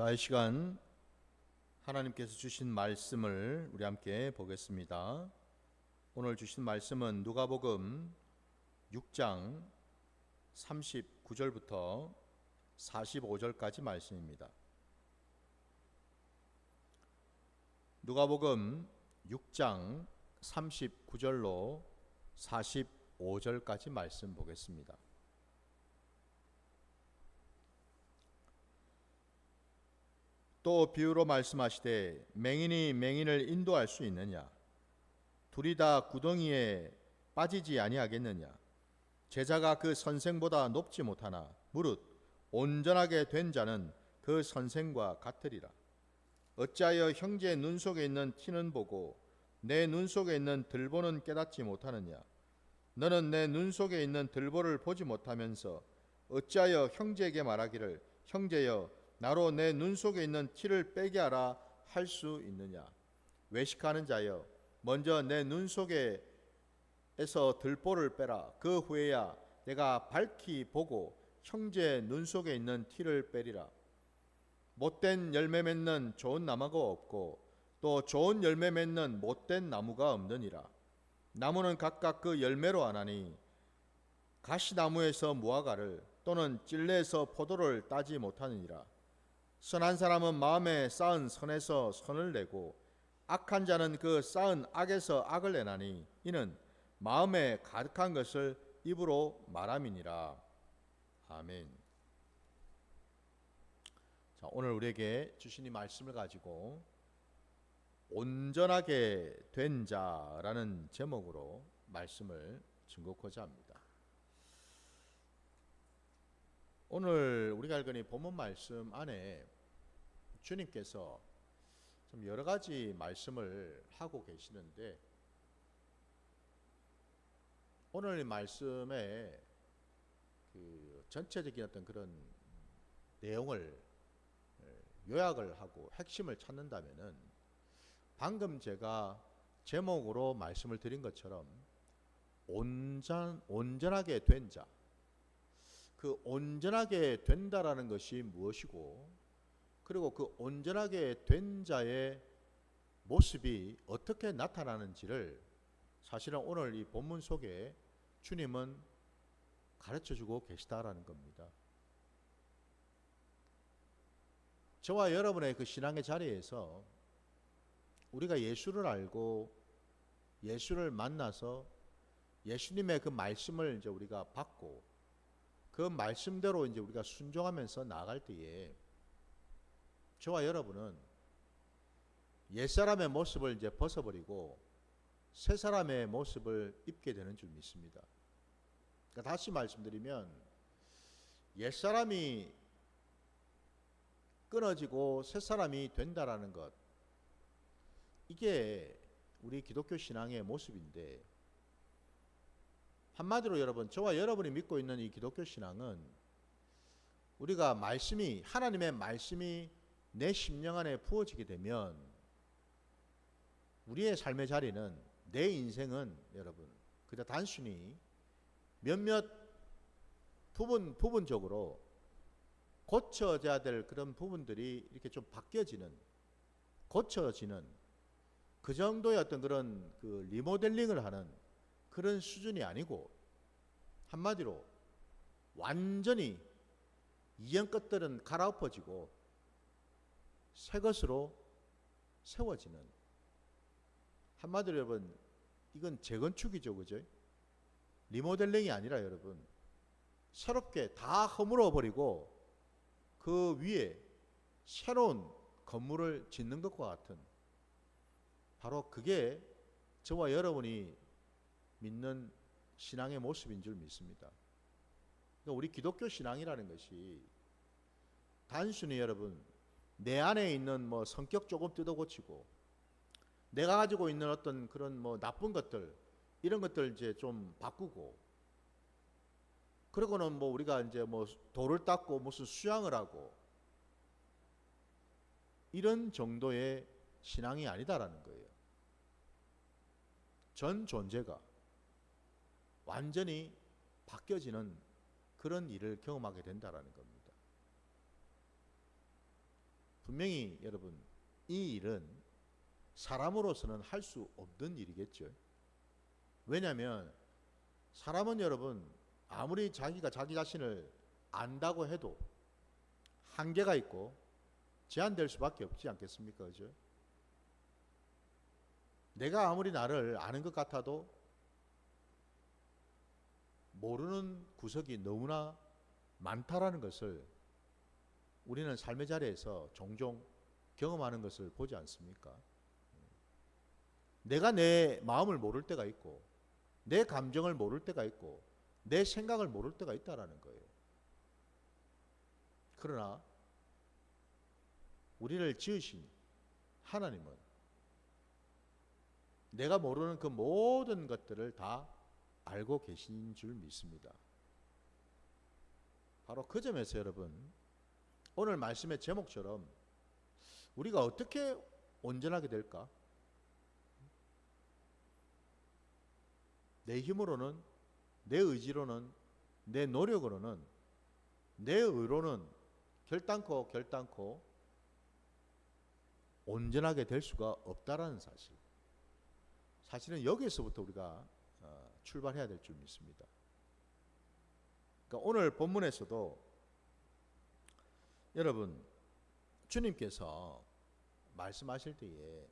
자, 이 시간 하나님께서 주신 말씀을 우리 함께 보겠습니다. 오늘 주신 말씀은 누가복음 6장 39절부터 45절까지 말씀입니다. 누가복음 6장 39절로 45절까지 말씀 보겠습니다. 또 비유로 말씀하시되 맹인이 맹인을 인도할 수 있느냐? 둘이 다 구덩이에 빠지지 아니하겠느냐? 제자가 그 선생보다 높지 못하나 무릇 온전하게 된 자는 그 선생과 같으리라. 어찌하여 형제의 눈 속에 있는 티는 보고 내 눈 속에 있는 들보는 깨닫지 못하느냐? 너는 내 눈 속에 있는 들보를 보지 못하면서 어찌하여 형제에게 말하기를 형제여 나로 내 눈 속에 있는 티를 빼게 하라 할 수 있느냐? 외식하는 자여 먼저 내 눈 속에서 들보를 빼라. 그 후에야 내가 밝히 보고 형제의 눈 속에 있는 티를 빼리라. 못된 열매 맺는 좋은 나무가 없고 또 좋은 열매 맺는 못된 나무가 없느니라. 나무는 각각 그 열매로 아나니 가시나무에서 무화과를 또는 찔레에서 포도를 따지 못하느니라. 선한 사람은 마음에 쌓은 선에서 선을 내고 악한 자는 그 쌓은 악에서 악을 내나니 이는 마음에 가득한 것을 입으로 말함이니라. 아멘. 자, 오늘 우리에게 주신 이 말씀을 가지고 온전하게 된 자라는 제목으로 말씀을 증거하고자 합니다. 오늘 우리가 읽은 이 본문 말씀 안에 주님께서 좀 여러 가지 말씀을 하고 계시는데 오늘 이 말씀의 그 전체적인 어떤 그런 내용을 요약을 하고 핵심을 찾는다면은 방금 제가 제목으로 말씀을 드린 것처럼 온전하게 된 자, 그 온전하게 된다라는 것이 무엇이고 그리고 그 온전하게 된 자의 모습이 어떻게 나타나는지를 사실은 오늘 이 본문 속에 주님은 가르쳐주고 계시다라는 겁니다. 저와 여러분의 그 신앙의 자리에서 우리가 예수를 알고 예수를 만나서 예수님의 그 말씀을 이제 우리가 받고 그 말씀대로 이제 우리가 순종하면서 나아갈 때에 저와 여러분은 옛사람의 모습을 이제 벗어버리고 새 사람의 모습을 입게 되는 줄 믿습니다. 그러니까 다시 말씀드리면 옛사람이 끊어지고 새 사람이 된다라는 것, 이게 우리 기독교 신앙의 모습인데 한마디로 여러분, 저와 여러분이 믿고 있는 이 기독교 신앙은 우리가 말씀이, 하나님의 말씀이 내 심령 안에 부어지게 되면 우리의 삶의 자리는, 내 인생은 여러분 그저 단순히 몇몇 부분적으로 고쳐져야 될 그런 부분들이 이렇게 좀 바뀌어지는, 고쳐지는 그 정도의 어떤 그런 그 리모델링을 하는 그런 수준이 아니고 한마디로 완전히 이전 것들은 갈아엎어지고 새 것으로 세워지는, 한마디로 여러분 이건 재건축이죠, 그죠? 리모델링이 아니라 여러분 새롭게 다 허물어 버리고 그 위에 새로운 건물을 짓는 것과 같은, 바로 그게 저와 여러분이 믿는 신앙의 모습인 줄 믿습니다. 그러니까 우리 기독교 신앙이라는 것이 단순히 여러분 내 안에 있는 뭐 성격 조금 뜯어고치고 내가 가지고 있는 어떤 그런 뭐 나쁜 것들, 이런 것들 이제 좀 바꾸고 그러고는 뭐 우리가 이제 뭐 돌을 닦고 무슨 수양을 하고 이런 정도의 신앙이 아니다라는 거예요. 전 존재가 완전히 바뀌어지는 그런 일을 경험하게 된다라는 겁니다. 분명히 여러분 이 일은 사람으로서는 할 수 없는 일이겠죠. 왜냐하면 사람은 여러분 아무리 자기가 자기 자신을 안다고 해도 한계가 있고 제한될 수밖에 없지 않겠습니까? 그죠? 내가 아무리 나를 아는 것 같아도 모르는 구석이 너무나 많다라는 것을 우리는 삶의 자리에서 종종 경험하는 것을 보지 않습니까? 내가 내 마음을 모를 때가 있고 내 감정을 모를 때가 있고 내 생각을 모를 때가 있다라는 거예요. 그러나 우리를 지으신 하나님은 내가 모르는 그 모든 것들을 다 알고 계신 줄 믿습니다. 바로 그 점에서 여러분 오늘 말씀의 제목처럼 우리가 어떻게 온전하게 될까? 내 힘으로는, 내 의지로는, 내 노력으로는, 내 의로는 결단코 온전하게 될 수가 없다라는 사실. 사실은 여기에서부터 우리가 출발해야 될 줄 믿습니다. 그러니까 오늘 본문에서도 여러분 주님께서 말씀하실 때에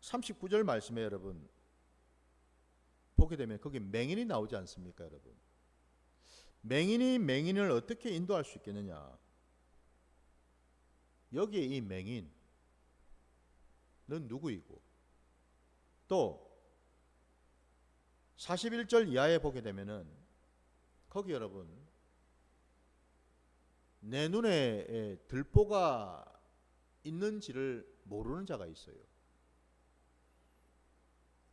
39절 말씀에 여러분 보게 되면 거기 맹인이 나오지 않습니까, 여러분? 맹인이 맹인을 어떻게 인도할 수 있겠느냐? 여기에 이 맹인은 누구이고 또 41절 이하에 보게 되면은 거기 여러분 내 눈에 들보가 있는지를 모르는 자가 있어요.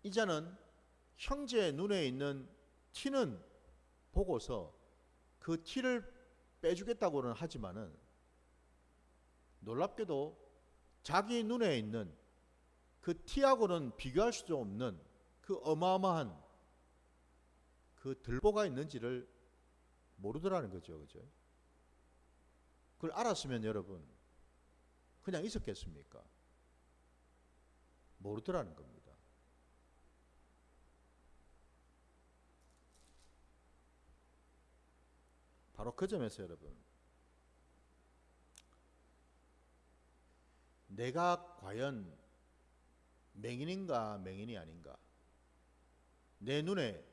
이 자는 형제 눈에 있는 티는 보고서 그 티를 빼주겠다고는 하지만은 놀랍게도 자기 눈에 있는 그 티하고는 비교할 수 없는 그 어마어마한 그 들보가 있는지를 모르더라는 거죠. 그죠? 그걸 알았으면 여러분 그냥 있었겠습니까? 모르더라는 겁니다. 바로 그 점에서 여러분 내가 과연 맹인인가 맹인이 아닌가, 내 눈에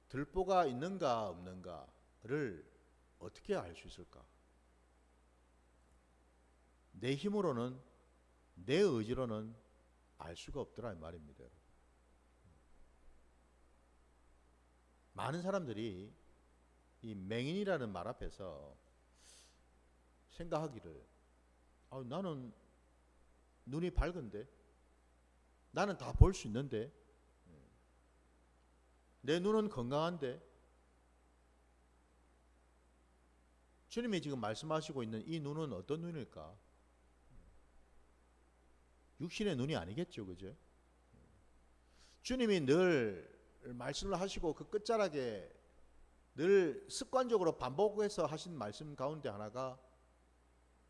들보가 있는가 없는가를 어떻게 알 수 있을까? 내 힘으로는 내 의지로는 알 수가 없더라 이 말입니다. 많은 사람들이 이 맹인이라는 말 앞에서 생각하기를 나는 눈이 밝은데 나는 다 볼 수 있는데 내 눈은 건강한데 주님이 지금 말씀하시고 있는 이 눈은 어떤 눈일까? 육신의 눈이 아니겠죠. 그죠? 주님이 늘 말씀을 하시고 그 끝자락에 늘 습관적으로 반복해서 하신 말씀 가운데 하나가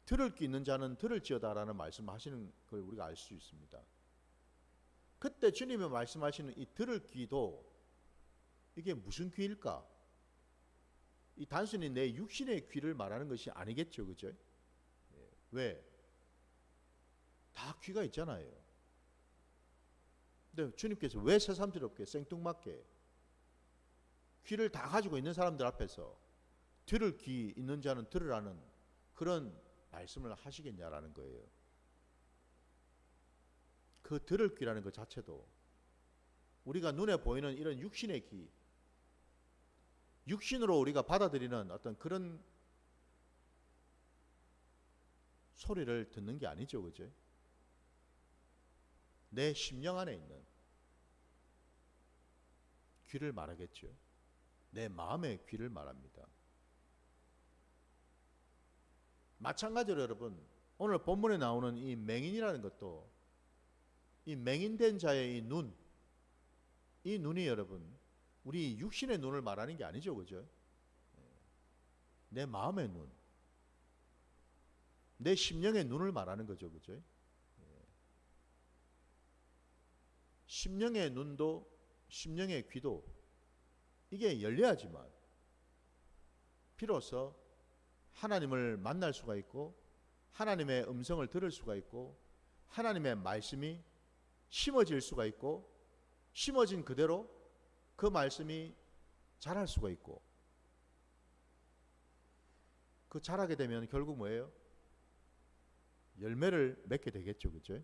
들을 귀 있는 자는 들을지어다라는 말씀을 하시는 걸 우리가 알 수 있습니다. 그때 주님이 말씀하시는 이 들을 귀도 이게 무슨 귀일까? 이 단순히 내 육신의 귀를 말하는 것이 아니겠죠. 그죠? 왜? 다 귀가 있잖아요. 근데 주님께서 왜 새삼스럽게 생뚱맞게 귀를 다 가지고 있는 사람들 앞에서 들을 귀 있는 자는 들으라는 그런 말씀을 하시겠냐라는 거예요. 그 들을 귀라는 것 자체도 우리가 눈에 보이는 이런 육신의 귀, 육신으로 우리가 받아들이는 어떤 그런 소리를 듣는 게 아니죠. 그죠? 내 심령 안에 있는 귀를 말하겠죠. 내 마음의 귀를 말합니다. 마찬가지로 여러분 오늘 본문에 나오는 이 맹인이라는 것도 이 맹인된 자의 이 눈, 이 눈이 여러분 우리 육신의 눈을 말하는 게 아니죠. 그죠? 내 마음의 눈, 내 심령의 눈을 말하는 거죠. 그죠? 심령의 눈도 심령의 귀도 이게 열려야지만 비로소 하나님을 만날 수가 있고 하나님의 음성을 들을 수가 있고 하나님의 말씀이 심어질 수가 있고 심어진 그대로 그 말씀이 자랄 수가 있고 그 자라게 되면 결국 뭐예요? 열매를 맺게 되겠죠. 그죠?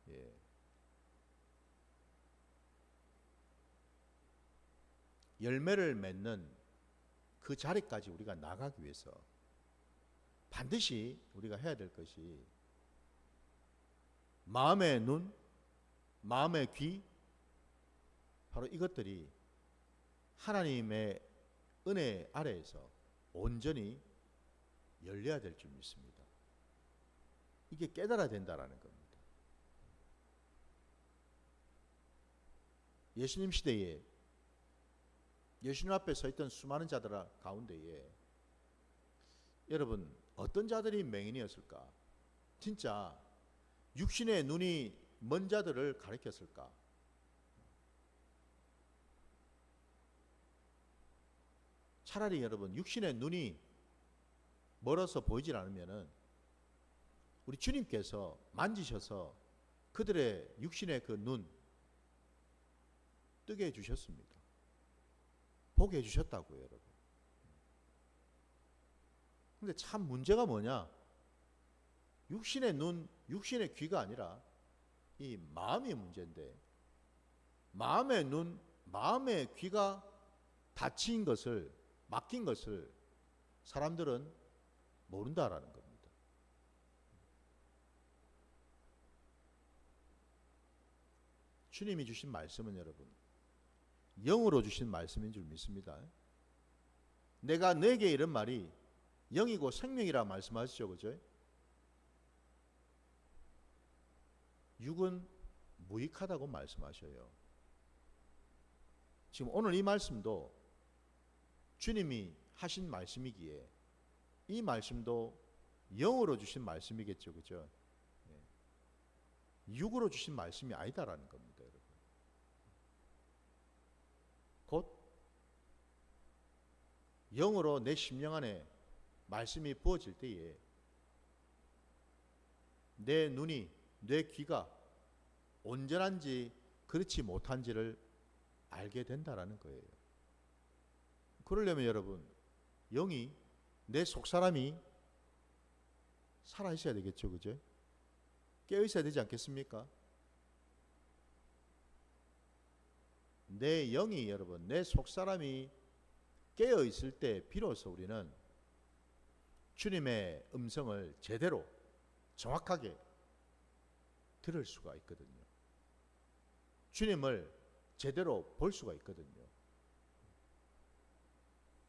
예. 열매를 맺는 그 자리까지 우리가 나가기 위해서 반드시 우리가 해야 될 것이 마음의 눈, 마음의 귀, 바로 이것들이 하나님의 은혜 아래에서 온전히 열려야 될 줄 믿습니다. 이게 깨달아야 된다라는 겁니다. 예수님 시대에 예수님 앞에 서 있던 수많은 자들 가운데에 여러분 어떤 자들이 맹인이었을까? 진짜 육신의 눈이 먼 자들을 가리켰을까? 차라리 여러분 육신의 눈이 멀어서 보이질 않으면은 우리 주님께서 만지셔서 그들의 육신의 그 눈 뜨게 해주셨습니다. 보게 해주셨다고요, 여러분. 근데 참 문제가 뭐냐? 육신의 눈, 육신의 귀가 아니라 이 마음이 문제인데 마음의 눈, 마음의 귀가 닫힌 것을, 막힌 것을 사람들은 모른다라는 겁니다. 주님이 주신 말씀은 여러분 영으로 주신 말씀인 줄 믿습니다. 내가 너에게 이런 말이 영이고 생명이라 말씀하시죠. 그죠? 육은 무익하다고 말씀하셔요. 지금 오늘 이 말씀도 주님이 하신 말씀이기에 이 말씀도 영으로 주신 말씀이겠죠. 그죠? 육으로 주신 말씀이 아니다라는 겁니다. 여러분. 곧 영으로 내 심령 안에 말씀이 부어질 때에 내 눈이, 내 귀가 온전한지 그렇지 못한지를 알게 된다라는 거예요. 그러려면 여러분 영이 내 속사람이 살아있어야 되겠죠. 그죠? 깨어있어야 되지 않겠습니까? 내 영이 여러분 내 속사람이 깨어있을 때 비로소 우리는 주님의 음성을 제대로 정확하게 들을 수가 있거든요. 주님을 제대로 볼 수가 있거든요.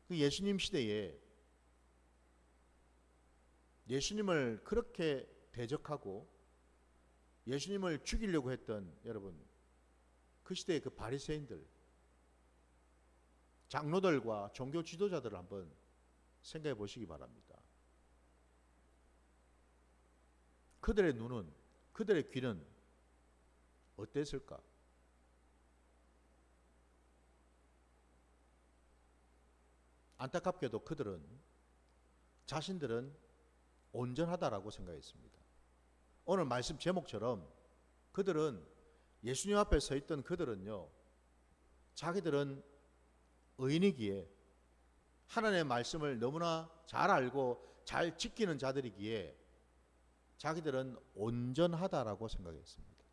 그 예수님 시대에 예수님을 그렇게 대적하고 예수님을 죽이려고 했던 여러분 그 시대의 그 바리새인들 장로들과 종교 지도자들을 한번 생각해 보시기 바랍니다. 그들의 눈은 그들의 귀는 어땠을까? 안타깝게도 그들은 자신들은 온전하다라고 생각했습니다. 오늘 말씀 제목처럼 그들은 예수님 앞에 서 있던 그들은요 자기들은 의인이기에 하나님의 말씀을 너무나 잘 알고 잘 지키는 자들이기에 자기들은 온전하다라고 생각했습니다.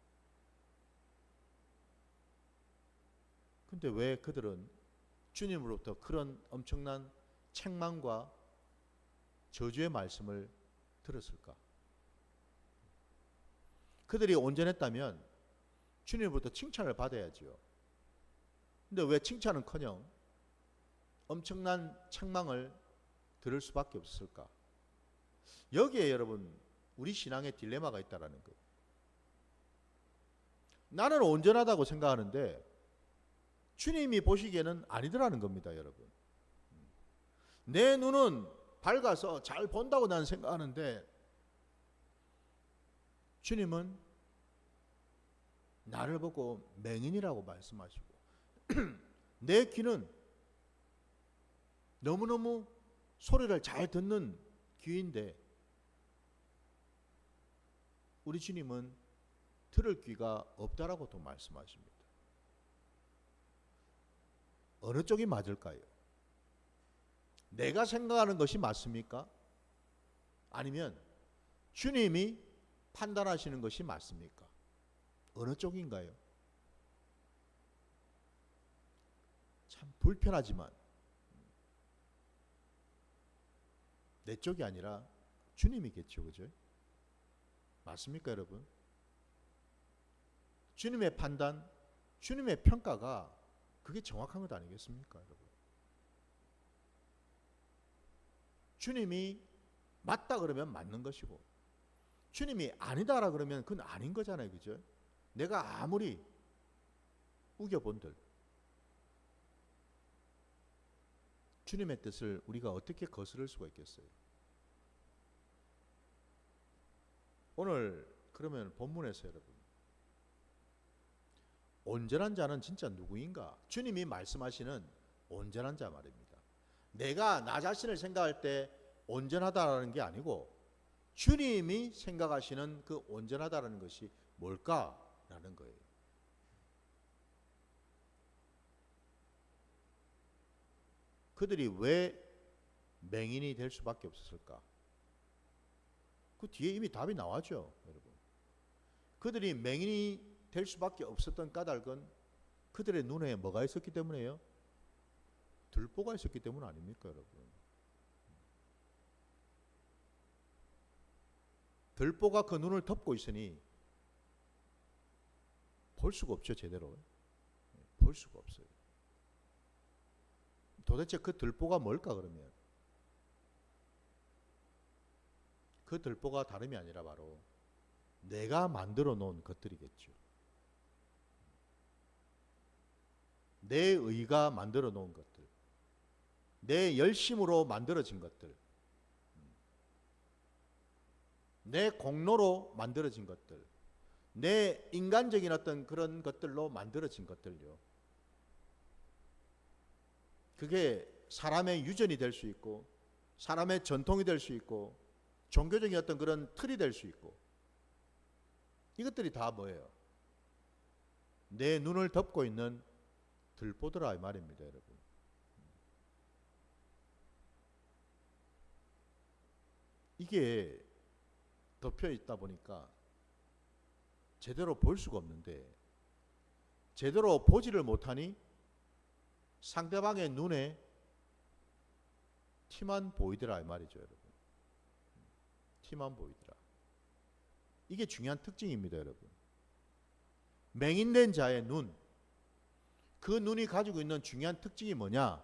근데 왜 그들은 주님으로부터 그런 엄청난 책망과 저주의 말씀을 들었을까? 그들이 온전했다면 주님으로부터 칭찬을 받아야지요. 근데 왜 칭찬은커녕 엄청난 책망을 들을 수밖에 없었을까? 여기에 여러분 우리 신앙의 딜레마가 있다라는 거예요. 나는 온전하다고 생각하는데 주님이 보시기에는 아니더라는 겁니다, 여러분. 내 눈은 밝아서 잘 본다고 나는 생각하는데 주님은 나를 보고 맹인이라고 말씀하시고 내 귀는 너무너무 소리를 잘 듣는 귀인데 우리 주님은 들을 귀가 없다라고 또 말씀하십니다. 어느 쪽이 맞을까요? 내가 생각하는 것이 맞습니까? 아니면 주님이 판단하시는 것이 맞습니까? 어느 쪽인가요? 참 불편하지만 내 쪽이 아니라 주님이겠죠, 그죠? 맞습니까, 여러분? 주님의 판단, 주님의 평가가 그게 정확한 것 아니겠습니까, 여러분? 주님이 맞다 그러면 맞는 것이고 주님이 아니다라 그러면 그건 아닌 거잖아요, 그죠? 내가 아무리 우겨본들 주님의 뜻을 우리가 어떻게 거스를 수가 있겠어요? 오늘 그러면 본문에서 여러분 온전한 자는 진짜 누구인가? 주님이 말씀하시는 온전한 자 말입니다. 내가 나 자신을 생각할 때 온전하다라는 게 아니고 주님이 생각하시는 그 온전하다라는 것이 뭘까라는 거예요. 그들이 왜 맹인이 될 수밖에 없었을까? 그 뒤에 이미 답이 나왔죠, 여러분. 그들이 맹인이 될 수밖에 없었던 까닭은 그들의 눈에 뭐가 있었기 때문에요? 들보가 있었기 때문 아닙니까, 여러분? 들보가 그 눈을 덮고 있으니 볼 수가 없죠, 제대로. 볼 수가 없어요. 도대체 그 들보가 뭘까, 그러면? 그 들보가 다름이 아니라 바로 내가 만들어 놓은 것들이겠죠. 내 의가 만들어 놓은 것들, 내 열심으로 만들어진 것들, 내 공로로 만들어진 것들, 내 인간적인 어떤 그런 것들로 만들어진 것들요. 그게 사람의 유전이 될 수 있고 사람의 전통이 될 수 있고 종교적인 어떤 그런 틀이 될 수 있고 이것들이 다 뭐예요? 내 눈을 덮고 있는 들보더라 이 말입니다, 여러분. 이게 덮여 있다 보니까 제대로 볼 수가 없는데 제대로 보지를 못하니 상대방의 눈에 티만 보이더라 이 말이죠, 여러분. 티만 보이더라. 이게 중요한 특징입니다, 여러분. 맹인된 자의 눈, 그 눈이 가지고 있는 중요한 특징이 뭐냐?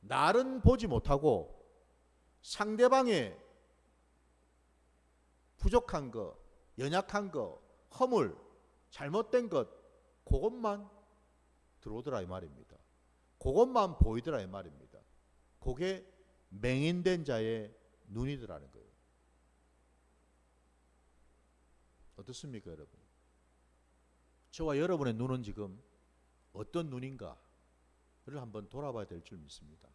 날은 보지 못하고 상대방의 부족한 것, 연약한 것, 허물, 잘못된 것, 그것만 들어오더라 이 말입니다. 그것만 보이더라 이 말입니다. 그게 맹인된 자의 눈이더라는 거예요. 어떻습니까, 여러분? 저와 여러분의 눈은 지금 어떤 눈인가를 한번 돌아봐야 될 줄 믿습니다.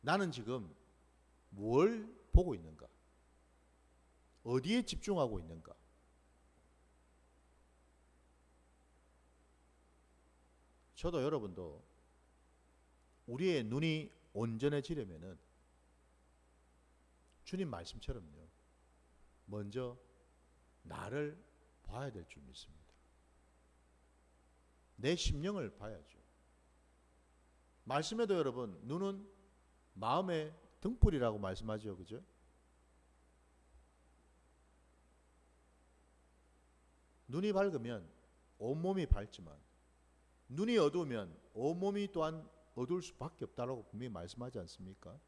나는 지금 뭘 보고 있는가? 어디에 집중하고 있는가? 저도 여러분도 우리의 눈이 온전해지려면은 주님 말씀처럼요. 먼저 나를 봐야 될 줄 믿습니다. 내 심령을 봐야죠. 말씀에도 여러분 눈은 마음의 등불이라고 말씀하죠, 그죠? 눈이 밝으면 온몸이 밝지만 눈이 어두우면 온몸이 또한 어두울 수밖에 없다라고 분명히 말씀하지 않습니까?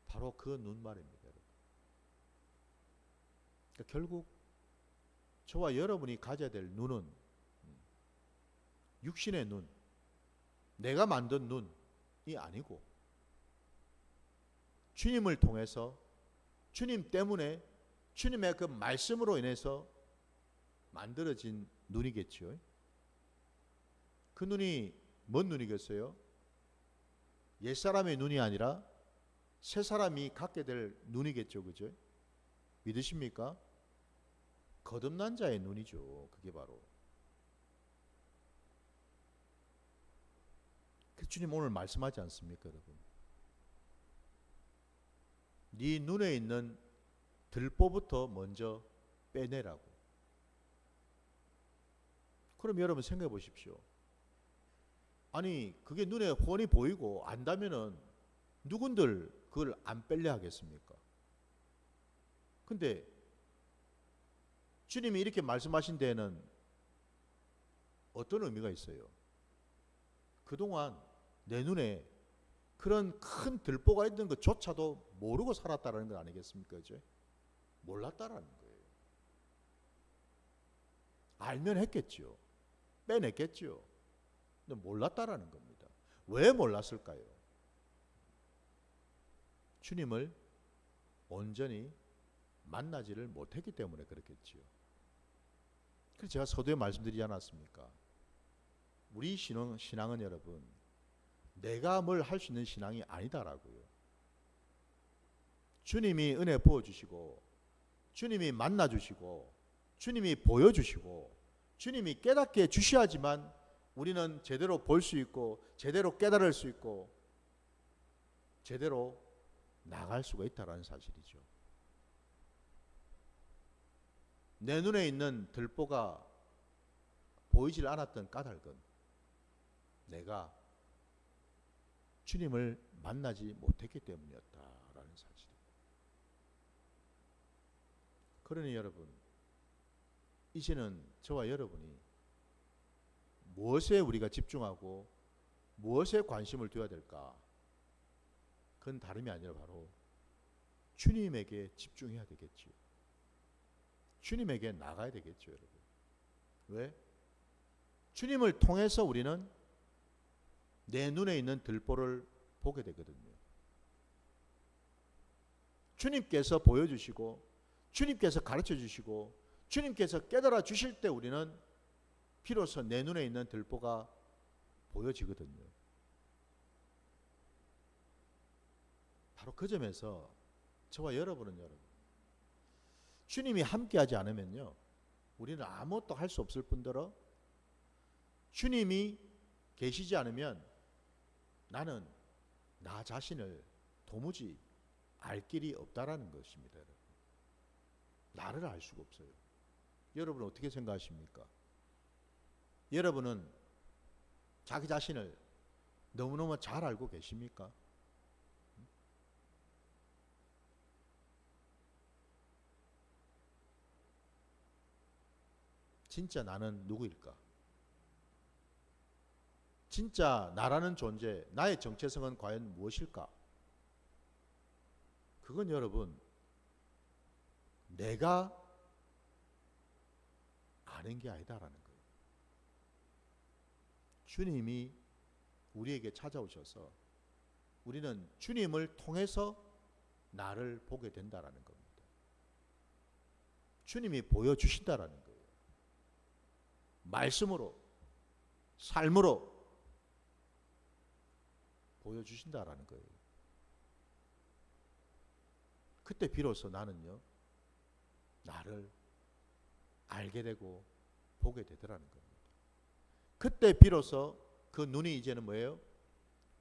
바로 그 눈 말입니다, 여러분. 그러니까 결국 저와 여러분이 가져야 될 눈은 육신의 눈, 내가 만든 눈이 아니고 주님을 통해서 주님 때문에 주님의 그 말씀으로 인해서 만들어진 눈이겠죠. 그 눈이 뭔 눈이겠어요? 옛사람의 눈이 아니라 새사람이 갖게 될 눈이겠죠. 그죠? 믿으십니까? 거듭난 자의 눈이죠. 그게 바로. 그 주님 오늘 말씀하지 않습니까, 여러분? 네 눈에 있는 들보부터 먼저 빼내라고. 그럼 여러분 생각해 보십시오. 아니 그게 눈에 훤히 보이고 안다면은 누군들 그걸 안 뺄려 하겠습니까? 근데 주님이 이렇게 말씀하신 데에는 어떤 의미가 있어요? 그동안 내 눈에 그런 큰 들보가 있는 것조차도 모르고 살았다는 것 아니겠습니까? 그죠? 몰랐다라는 거예요. 알면 했겠죠. 빼냈겠죠. 근데 몰랐다라는 겁니다. 왜 몰랐을까요? 주님을 온전히 만나지를 못했기 때문에 그렇겠지요. 그래서 제가 서두에 말씀드리지 않았습니까? 우리 신앙은 여러분 내가 뭘 할 수 있는 신앙이 아니다라고요. 주님이 은혜 부어주시고 주님이 만나주시고 주님이 보여주시고 주님이 깨닫게 주셔야지만 우리는 제대로 볼 수 있고 제대로 깨달을 수 있고 제대로 나갈 수가 있다는 사실이죠. 내 눈에 있는 들보가 보이질 않았던 까닭은 내가 주님을 만나지 못했기 때문이었다라는 사실입니다. 그러니 여러분, 이제는 저와 여러분이 무엇에 우리가 집중하고 무엇에 관심을 둬야 될까? 그건 다름이 아니라 바로 주님에게 집중해야 되겠지요. 주님에게 나가야 되겠죠, 여러분. 왜? 주님을 통해서 우리는 내 눈에 있는 들보를 보게 되거든요. 주님께서 보여주시고 주님께서 가르쳐 주시고 주님께서 깨달아 주실 때 우리는 비로소 내 눈에 있는 들보가 보여지거든요. 바로 그 점에서 저와 여러분은 여러분 주님이 함께하지 않으면요 우리는 아무것도 할 수 없을 뿐더러 주님이 계시지 않으면 나는 나 자신을 도무지 알 길이 없다라는 것입니다. 여러분. 나를 알 수가 없어요. 여러분은 어떻게 생각하십니까? 여러분은 자기 자신을 너무너무 잘 알고 계십니까? 진짜 나는 누구일까? 진짜 나라는 존재, 나의 정체성은 과연 무엇일까? 그건 여러분, 내가 아는 게 아니다라는 거예요. 주님이 우리에게 찾아오셔서 우리는 주님을 통해서 나를 보게 된다라는 겁니다. 주님이 보여주신다라는 거예요. 말씀으로, 삶으로 보여주신다라는 거예요. 그때 비로소 나는요, 나를 알게 되고 보게 되더라는 겁니다. 그때 비로소 그 눈이 이제는 뭐예요?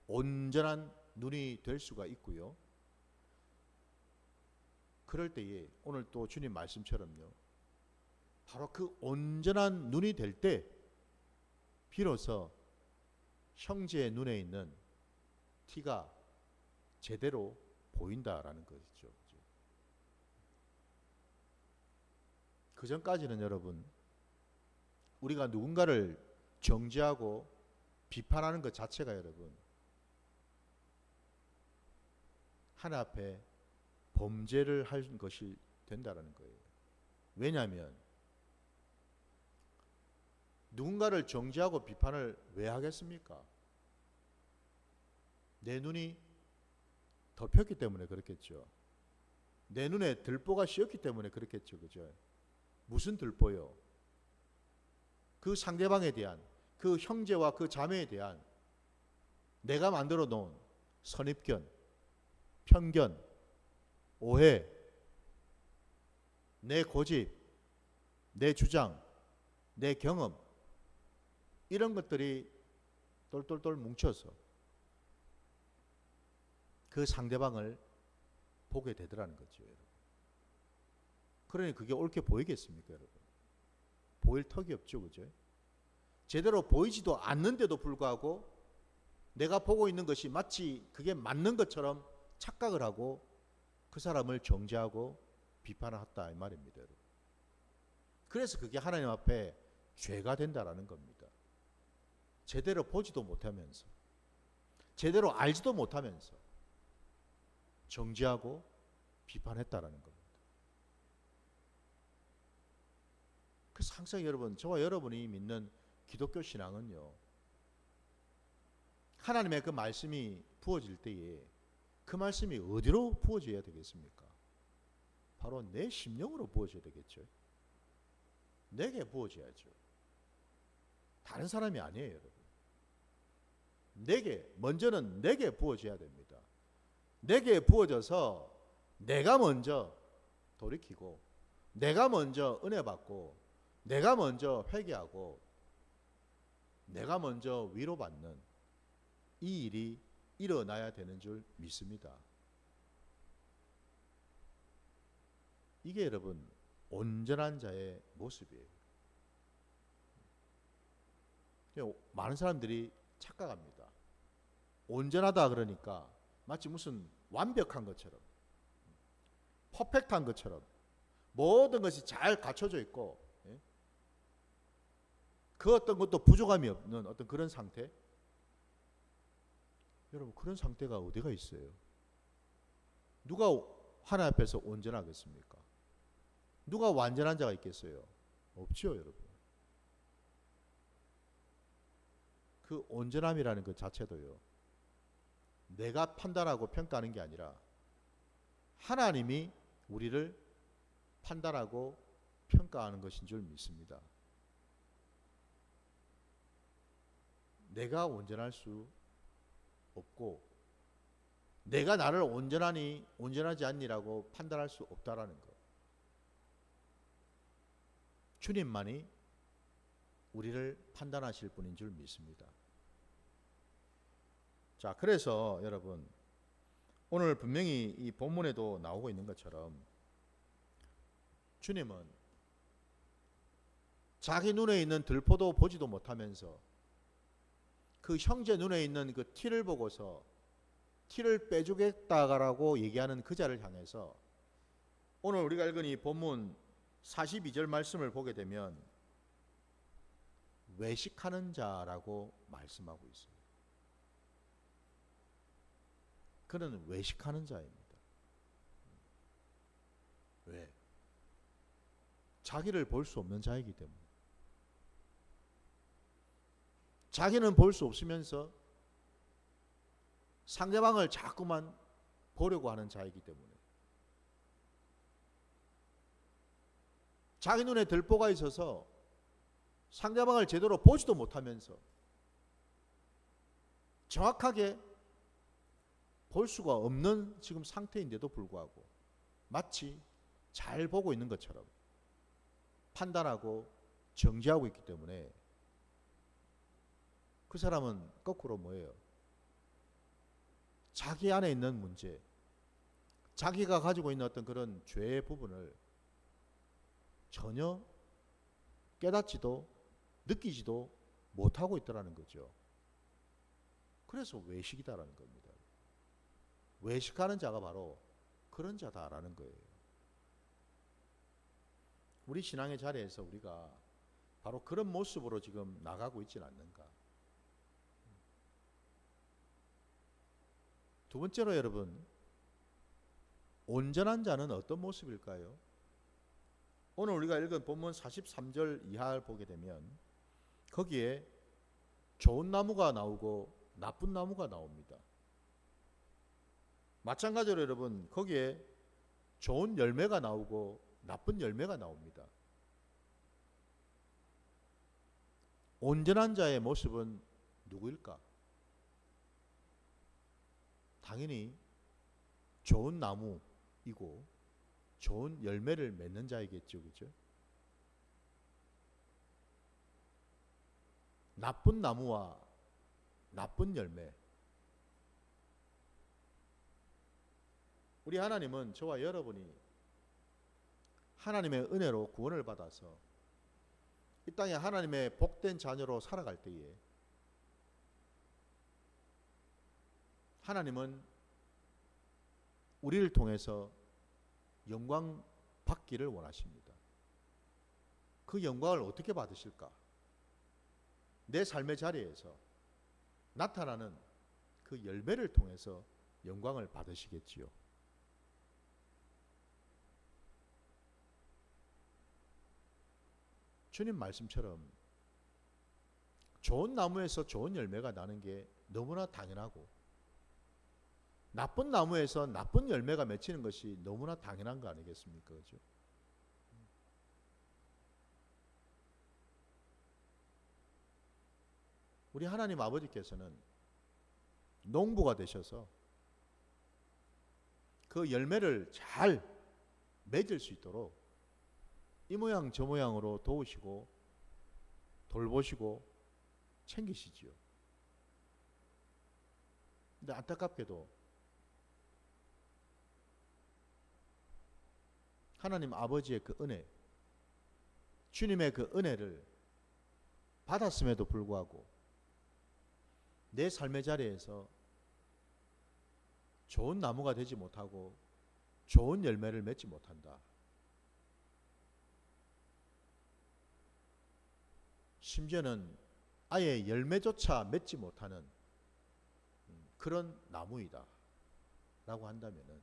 온전한 눈이 될 수가 있고요. 그럴 때에 오늘 또 주님 말씀처럼요. 바로 그 온전한 눈이 될 때 비로소 형제의 눈에 있는 티가 제대로 보인다라는 것이죠. 그 전까지는 여러분 우리가 누군가를 정죄하고 비판하는 것 자체가 여러분 하나 앞에 범죄를 한 것이 된다라는 거예요. 왜냐하면 누군가를 정죄하고 비판을 왜 하겠습니까? 내 눈이 덮였기 때문에 그렇겠죠. 내 눈에 들보가 씌었기 때문에 그렇겠죠. 그죠? 무슨 들보요? 그 상대방에 대한, 그 형제와 그 자매에 대한 내가 만들어 놓은 선입견, 편견, 오해, 내 고집, 내 주장, 내 경험, 이런 것들이 똘똘똘 뭉쳐서 그 상대방을 보게 되더라는 거죠, 여러분. 그러니 그게 옳게 보이겠습니까, 여러분? 보일 턱이 없죠, 그죠? 제대로 보이지도 않는데도 불구하고 내가 보고 있는 것이 마치 그게 맞는 것처럼 착각을 하고 그 사람을 정죄하고 비판을 했다 이 말입니다, 여러분. 그래서 그게 하나님 앞에 죄가 된다라는 겁니다. 제대로 보지도 못하면서, 제대로 알지도 못하면서 정죄하고 비판했다라는 겁니다. 그래서 항상 여러분, 저와 여러분이 믿는 기독교 신앙은요, 하나님의 그 말씀이 부어질 때에 그 말씀이 어디로 부어져야 되겠습니까? 바로 내 심령으로 부어져야 되겠죠. 내게 부어져야죠. 다른 사람이 아니에요, 여러분. 먼저는 내게 부어져야 됩니다. 내게 부어져서 내가 먼저 돌이키고, 내가 먼저 은혜 받고, 내가 먼저 회개하고, 내가 먼저 위로받는 이 일이 일어나야 되는 줄 믿습니다. 이게 여러분 온전한 자의 모습이에요. 많은 사람들이 착각합니다. 온전하다 그러니까 마치 무슨 완벽한 것처럼, 퍼펙트한 것처럼 모든 것이 잘 갖춰져 있고, 그 어떤 것도 부족함이 없는 어떤 그런 상태. 여러분, 그런 상태가 어디가 있어요? 누가 하나님 앞에서 온전하겠습니까? 누가 완전한 자가 있겠어요? 없죠, 여러분. 그 온전함이라는 것 자체도요, 내가 판단하고 평가하는 게 아니라 하나님이 우리를 판단하고 평가하는 것인 줄 믿습니다. 내가 온전할 수 없고, 내가 나를 온전하니 온전하지 않니라고 판단할 수 없다라는 것. 주님만이 우리를 판단하실 분인 줄 믿습니다. 자, 그래서 여러분, 오늘 분명히 이 본문에도 나오고 있는 것처럼 주님은 자기 눈에 있는 들포도 보지도 못하면서 그 형제 눈에 있는 그 티를 보고서 티를 빼주겠다라고 얘기하는 그 자를 향해서 오늘 우리가 읽은 이 본문 42절 말씀을 보게 되면 외식하는 자라고 말씀하고 있어요. 그는 외식하는 자입니다. 왜? 자기를 볼 수 없는 자이기 때문에. 자기는 볼 수 없으면서 상대방을 자꾸만 보려고 하는 자이기 때문에. 자기 눈에 들보가 있어서 상대방을 제대로 보지도 못하면서 정확하게 볼 수가 없는 지금 상태인데도 불구하고 마치 잘 보고 있는 것처럼 판단하고 정죄하고 있기 때문에 그 사람은 거꾸로 뭐예요? 자기 안에 있는 문제, 자기가 가지고 있는 어떤 그런 죄의 부분을 전혀 깨닫지도 느끼지도 못하고 있더라는 거죠. 그래서 외식이다라는 겁니다. 외식하는 자가 바로 그런 자다라는 거예요. 우리 신앙의 자리에서 우리가 바로 그런 모습으로 지금 나가고 있지는 않는가. 두 번째로 여러분, 온전한 자는 어떤 모습일까요? 오늘 우리가 읽은 본문 43절 이하를 보게 되면 거기에 좋은 나무가 나오고 나쁜 나무가 나옵니다. 마찬가지로 여러분, 거기에 좋은 열매가 나오고 나쁜 열매가 나옵니다. 온전한 자의 모습은 누구일까? 당연히 좋은 나무이고 좋은 열매를 맺는 자이겠죠. 그죠? 나쁜 나무와 나쁜 열매. 우리 하나님은 저와 여러분이 하나님의 은혜로 구원을 받아서 이 땅에 하나님의 복된 자녀로 살아갈 때에 하나님은 우리를 통해서 영광 받기를 원하십니다. 그 영광을 어떻게 받으실까? 내 삶의 자리에서 나타나는 그 열매를 통해서 영광을 받으시겠지요. 주님 말씀처럼 좋은 나무에서 좋은 열매가 나는 게 너무나 당연하고 나쁜 나무에서 나쁜 열매가 맺히는 것이 너무나 당연한 거 아니겠습니까? 그죠? 우리 하나님 아버지께서는 농부가 되셔서 그 열매를 잘 맺을 수 있도록 이 모양 저 모양으로 도우시고 돌보시고 챙기시지요. 근데 안타깝게도 하나님 아버지의 그 은혜, 주님의 그 은혜를 받았음에도 불구하고 내 삶의 자리에서 좋은 나무가 되지 못하고 좋은 열매를 맺지 못한다. 심지어는 아예 열매조차 맺지 못하는 그런 나무이다 라고 한다면은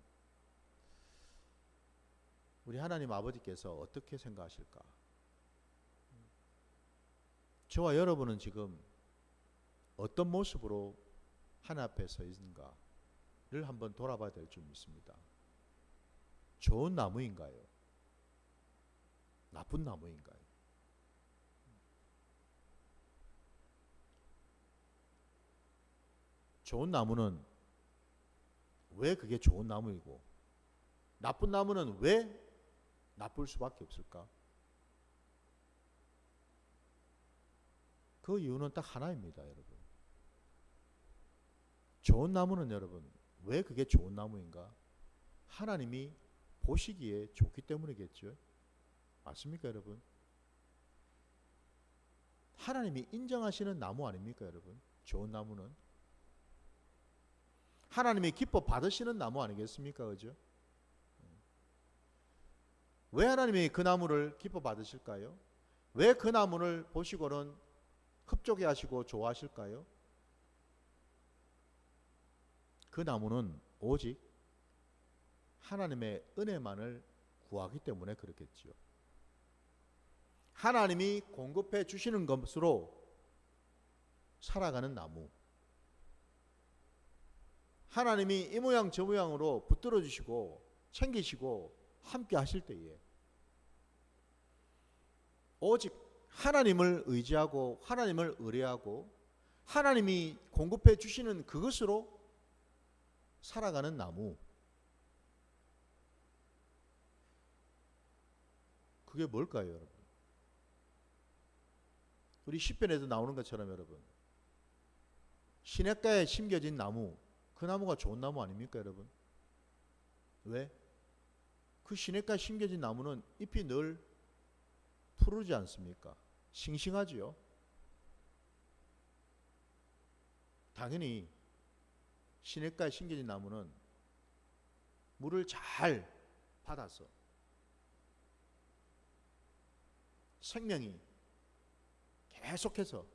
우리 하나님 아버지께서 어떻게 생각하실까? 저와 여러분은 지금 어떤 모습으로 하나님 앞에 서 있는가를 한번 돌아봐야 될 줄 믿습니다. 좋은 나무인가요? 나쁜 나무인가요? 좋은 나무는 왜 그게 좋은 나무이고 나쁜 나무는 왜 나쁠 수밖에 없을까? 그 이유는 딱 하나입니다, 여러분. 좋은 나무는 여러분 왜 그게 좋은 나무인가? 하나님이 보시기에 좋기 때문이겠죠. 맞습니까, 여러분? 하나님이 인정하시는 나무 아닙니까, 여러분? 좋은 나무는 하나님이 기뻐 받으시는 나무 아니겠습니까? 그죠? 왜 하나님이 그 나무를 기뻐 받으실까요? 왜 그 나무를 보시고는 흡족해 하시고 좋아하실까요? 그 나무는 오직 하나님의 은혜만을 구하기 때문에 그렇겠지요. 하나님이 공급해 주시는 것으로 살아가는 나무. 하나님이 이 모양 저 모양으로 붙들어 주시고 챙기시고 함께 하실 때에 오직 하나님을 의지하고 하나님을 의뢰하고 하나님이 공급해 주시는 그것으로 살아가는 나무. 그게 뭘까요, 여러분? 우리 시편에도 나오는 것처럼 여러분, 시냇가에 심겨진 나무, 그 나무가 좋은 나무 아닙니까, 여러분? 왜? 그 시냇가에 심겨진 나무는 잎이 늘 푸르지 않습니까? 싱싱하지요. 당연히 시냇가에 심겨진 나무는 물을 잘 받아서 생명이 계속해서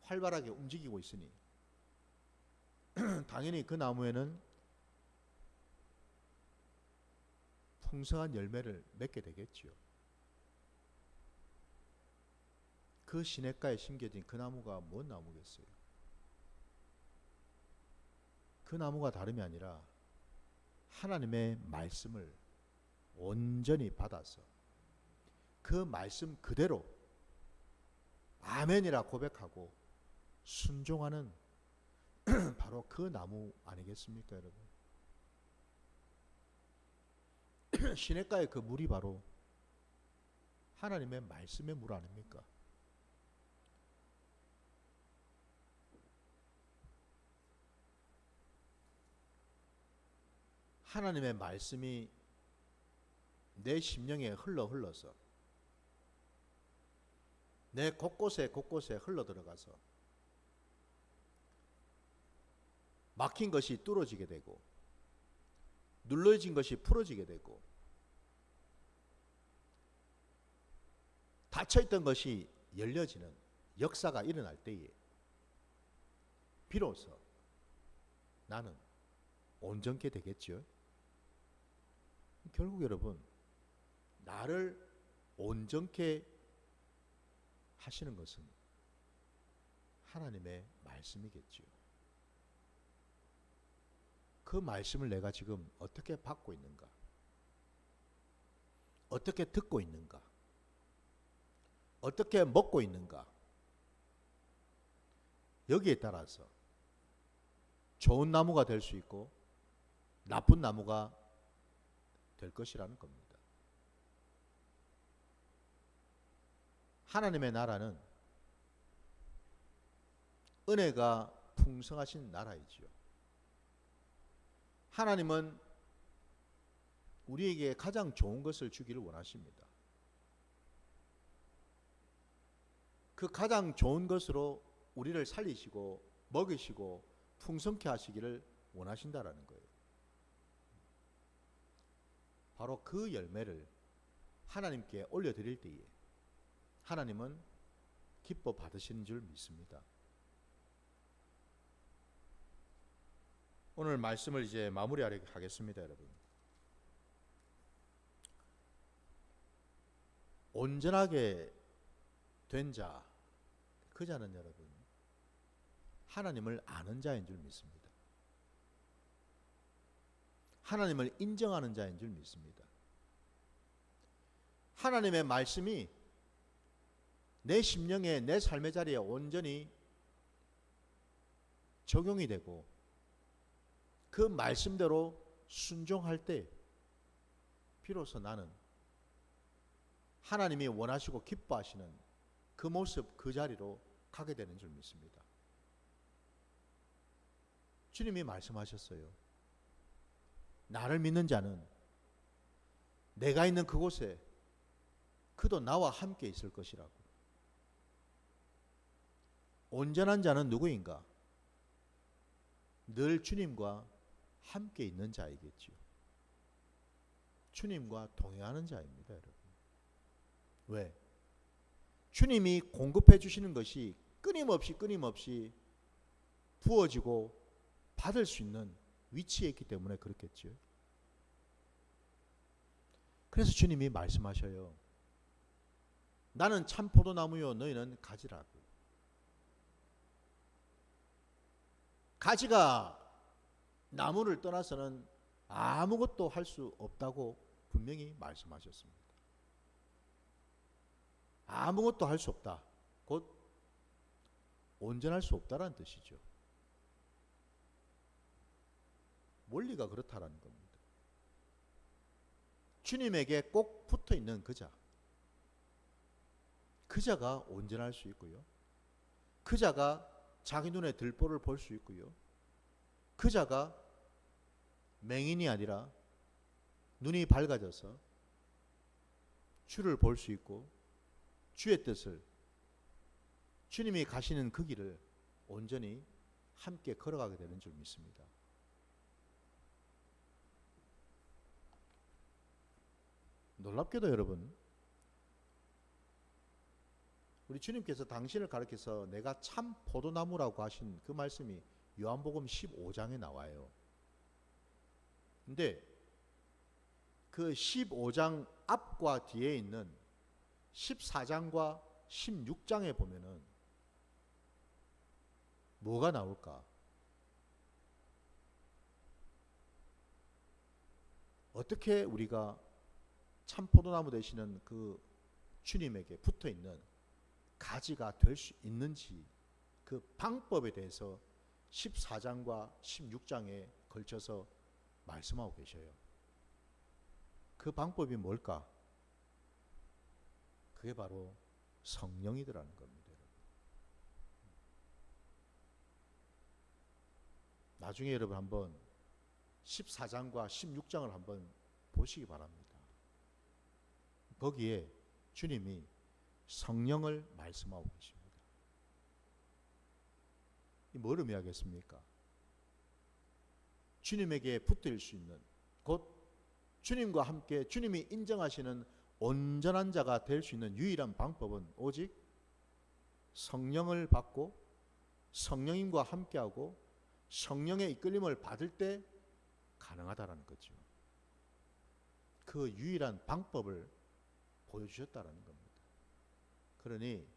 활발하게 움직이고 있으니 당연히 그 나무에는 풍성한 열매를 맺게 되겠지요. 그 시냇가에 심겨진 그 나무가 뭔 나무겠어요? 그 나무가 다름이 아니라 하나님의 말씀을 온전히 받아서 그 말씀 그대로 아멘이라 고백하고 순종하는 바로 그 나무 아니겠습니까, 여러분? 시냇가의 그 물이 바로 하나님의 말씀의 물 아닙니까? 하나님의 말씀이 내 심령에 흘러서 내 곳곳에 흘러 들어가서 막힌 것이 뚫어지게 되고 눌러진 것이 풀어지게 되고 닫혀있던 것이 열려지는 역사가 일어날 때에 비로소 나는 온전케 되겠죠. 결국 여러분, 나를 온전케 하시는 것은 하나님의 말씀이겠죠. 그 말씀을 내가 지금 어떻게 받고 있는가? 어떻게 듣고 있는가? 어떻게 먹고 있는가? 여기에 따라서 좋은 나무가 될 수 있고 나쁜 나무가 될 것이라는 겁니다. 하나님의 나라는 은혜가 풍성하신 나라이지요. 하나님은 우리에게 가장 좋은 것을 주기를 원하십니다. 그 가장 좋은 것으로 우리를 살리시고 먹이시고 풍성케 하시기를 원하신다라는 거예요. 바로 그 열매를 하나님께 올려드릴 때에 하나님은 기뻐 받으시는 줄 믿습니다. 오늘 말씀을 이제 마무리하겠습니다, 여러분. 온전하게 된 자, 그 자는 여러분 하나님을 아는 자인 줄 믿습니다. 하나님을 인정하는 자인 줄 믿습니다. 하나님의 말씀이 내 심령에, 내 삶의 자리에 온전히 적용이 되고 그 말씀대로 순종할 때 비로소 나는 하나님이 원하시고 기뻐하시는 그 모습, 그 자리로 가게 되는 줄 믿습니다. 주님이 말씀하셨어요. 나를 믿는 자는 내가 있는 그곳에 그도 나와 함께 있을 것이라고. 온전한 자는 누구인가? 늘 주님과 함께 있는 자이겠지요. 주님과 동행하는 자입니다, 여러분. 왜? 주님이 공급해 주시는 것이 끊임없이 부어지고 받을 수 있는 위치에 있기 때문에 그렇겠죠. 그래서 주님이 말씀하셔요. 나는 참 포도나무요 너희는 가지라고. 가지가 나무를 떠나서는 아무것도 할 수 없다고 분명히 말씀하셨습니다. 아무것도 할 수 없다. 곧 온전할 수 없다라는 뜻이죠. 원리가 그렇다라는 겁니다. 주님에게 꼭 붙어 있는 그 자. 그 자가 온전할 수 있고요. 그 자가 자기 눈에 들보를 볼 수 있고요. 그 자가 맹인이 아니라 눈이 밝아져서 주를 볼 수 있고 주의 뜻을, 주님이 가시는 그 길을 온전히 함께 걸어가게 되는 줄 믿습니다. 놀랍게도 여러분, 우리 주님께서 당신을 가리켜서 내가 참 포도나무라고 하신 그 말씀이 요한복음 15장에 나와요. 근데 그 15장 앞과 뒤에 있는 14장과 16장에 보면은 뭐가 나올까? 어떻게 우리가 참 포도나무 되시는 그 주님에게 붙어 있는 가지가 될 수 있는지 그 방법에 대해서 14장과 16장에 걸쳐서 말씀하고 계셔요. 그 방법이 뭘까? 그게 바로 성령이더라는 겁니다. 나중에 여러분 한번 14장과 16장을 한번 보시기 바랍니다. 거기에 주님이 성령을 말씀하고 계십니다. 이 뭘 의미하겠습니까? 주님에게 붙들 수 있는, 곧 주님과 함께 주님이 인정하시는 온전한 자가 될 수 있는 유일한 방법은 오직 성령을 받고 성령님과 함께하고 성령의 이끌림을 받을 때 가능하다는 거죠. 그 유일한 방법을 보여주셨다는 겁니다. 그러니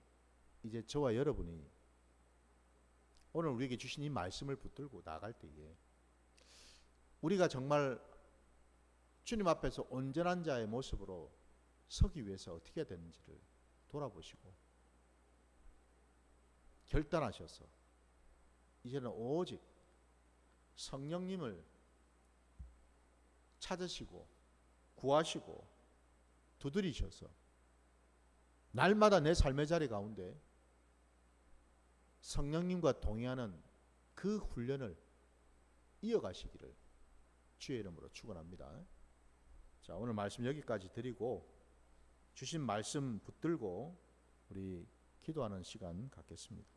이제 저와 여러분이 오늘 우리에게 주신 이 말씀을 붙들고 나갈 때에 우리가 정말 주님 앞에서 온전한 자의 모습으로 서기 위해서 어떻게 해야 되는지를 돌아보시고 결단하셔서 이제는 오직 성령님을 찾으시고 구하시고 두드리셔서 날마다 내 삶의 자리 가운데 성령님과 동행하는 그 훈련을 이어가시기를 주의 이름으로 축원합니다. 자, 오늘 말씀 여기까지 드리고 주신 말씀 붙들고 우리 기도하는 시간 갖겠습니다.